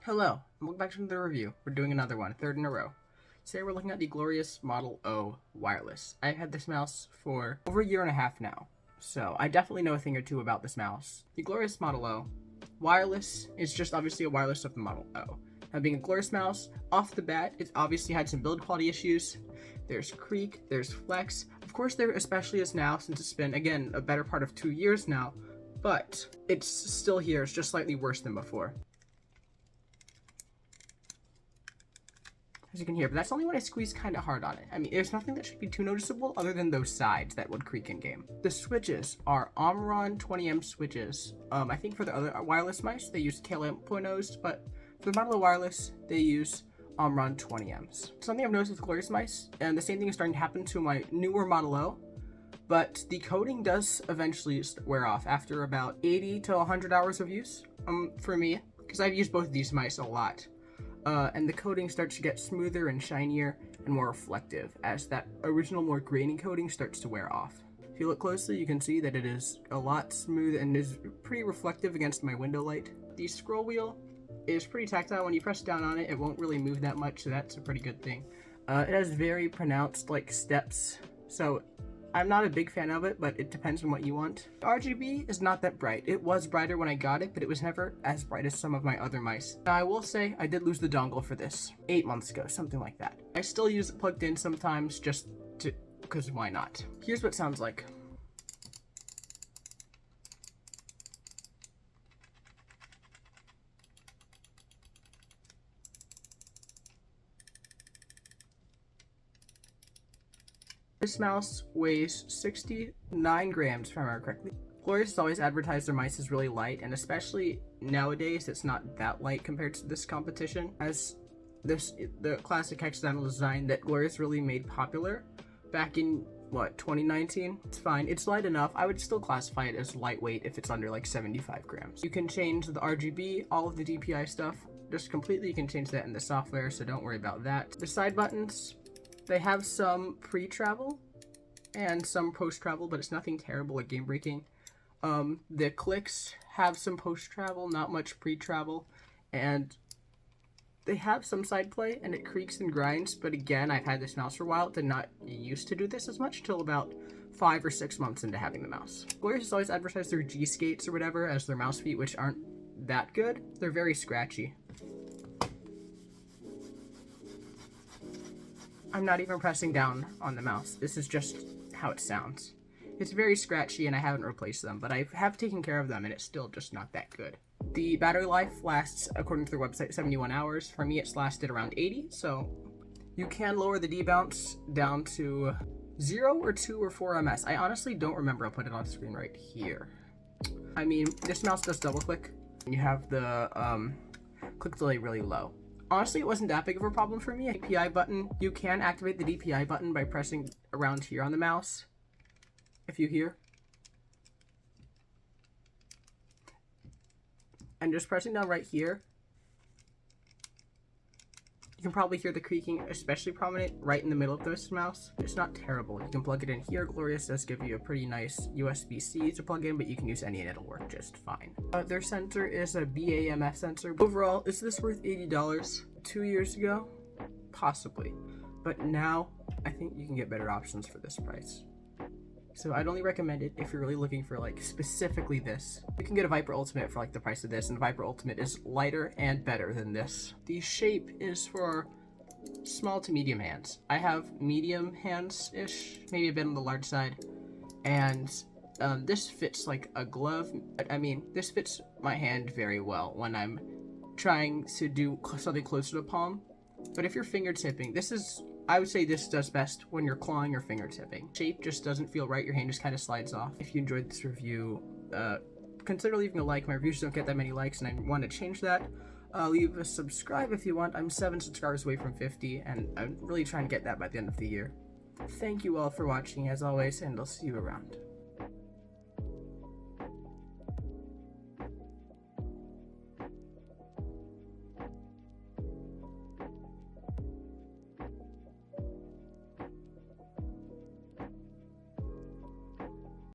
Hello, and welcome back to the review. We're doing another one, third in a row. Today we're looking at the Glorious Model O wireless. I've had this mouse for over a year and a half now, so I definitely know a thing or two about this mouse. The Glorious Model O wireless is just obviously a wireless of the Model O. Now, being a Glorious mouse, off the bat, it's obviously had some build quality issues. There's creak, there's flex. Of course, there especially is now, since it's been, again, a better part of 2 years now, but it's still here. It's just slightly worse than before, as you can hear, but that's only when I squeeze kind of hard on it. I mean, there's nothing that should be too noticeable other than those sides that would creak in game. The switches are Omron 20M switches. I think for the other wireless mice, they use KLM.0s, but for the Model O wireless, they use Omron 20Ms. Something I've noticed with Glorious mice, and the same thing is starting to happen to my newer Model O, but the coating does eventually wear off after about 80 to 100 hours of use, for me, because I've used both of these mice a lot. And the coating starts to get smoother and shinier and more reflective as that original more grainy coating starts to wear off. If you look closely, you can see that it is a lot smooth and is pretty reflective against my window light. The scroll wheel is pretty tactile. When you press down on it, it won't really move that much, so that's a pretty good thing. It has very pronounced steps, so I'm not a big fan of it, but it depends on what you want. The RGB is not that bright. It was brighter when I got it, but it was never as bright as some of my other mice. Now, I will say I did lose the dongle for this 8 months ago, something like that. I still use it plugged in sometimes because why not? Here's what it sounds like. This mouse weighs 69 grams, if I remember correctly. Glorious has always advertised their mice as really light, and especially nowadays, it's not that light compared to this competition, as the classic hexagonal design that Glorious really made popular back in, 2019? It's fine. It's light enough. I would still classify it as lightweight if it's under 75 grams. You can change the RGB, all of the DPI stuff, just completely. You can change that in the software, so don't worry about that. The side buttons, they have some pre-travel and some post-travel, but it's nothing terrible or game-breaking. The clicks have some post-travel, not much pre-travel, and they have some side play, and it creaks and grinds, but again, I've had this mouse for a while. Did not used to do this as much until about 5 or 6 months into having the mouse. Glorious has always advertised their G-Skates or whatever as their mouse feet, which aren't that good. They're very scratchy. I'm not even pressing down on the mouse. This is just how it sounds. It's very scratchy and I haven't replaced them, but I have taken care of them and it's still just not that good. The battery life lasts, according to their website, 71 hours. For me, it's lasted around 80, so you can lower the D-bounce down to 0 or 2 or 4 ms. I honestly don't remember. I'll put it on screen right here. I mean, this mouse does double click, and you have the click delay really low. Honestly, it wasn't that big of a problem for me. DPI button, you can activate the DPI button by pressing around here on the mouse, if you hear. And just pressing down right here, you can probably hear the creaking, especially prominent right in the middle of this mouse. It's not terrible. You can plug it in here. Glorious does give you a pretty nice USB-C to plug in, but you can use any and it'll work just fine. Their sensor is a BAMF sensor. Overall, is this worth $80? 2 years ago? Possibly. But now, I think you can get better options for this price. So I'd only recommend it if you're really looking for specifically this. You can get a Viper Ultimate for the price of this, and the Viper Ultimate is lighter and better than this. The shape is for small to medium hands. I have medium hands-ish, maybe a bit on the large side, and this fits like a glove. I mean, this fits my hand very well when I'm trying to do something closer to palm. But if you're fingertipping, I would say this does best when you're clawing or fingertipping. Shape just doesn't feel right. Your hand just kind of slides off. If you enjoyed this review, consider leaving a like. My reviews don't get that many likes, and I want to change that. Leave a subscribe if you want. I'm 7 subscribers away from 50, and I'm really trying to get that by the end of the year. Thank you all for watching, as always, and I'll see you around.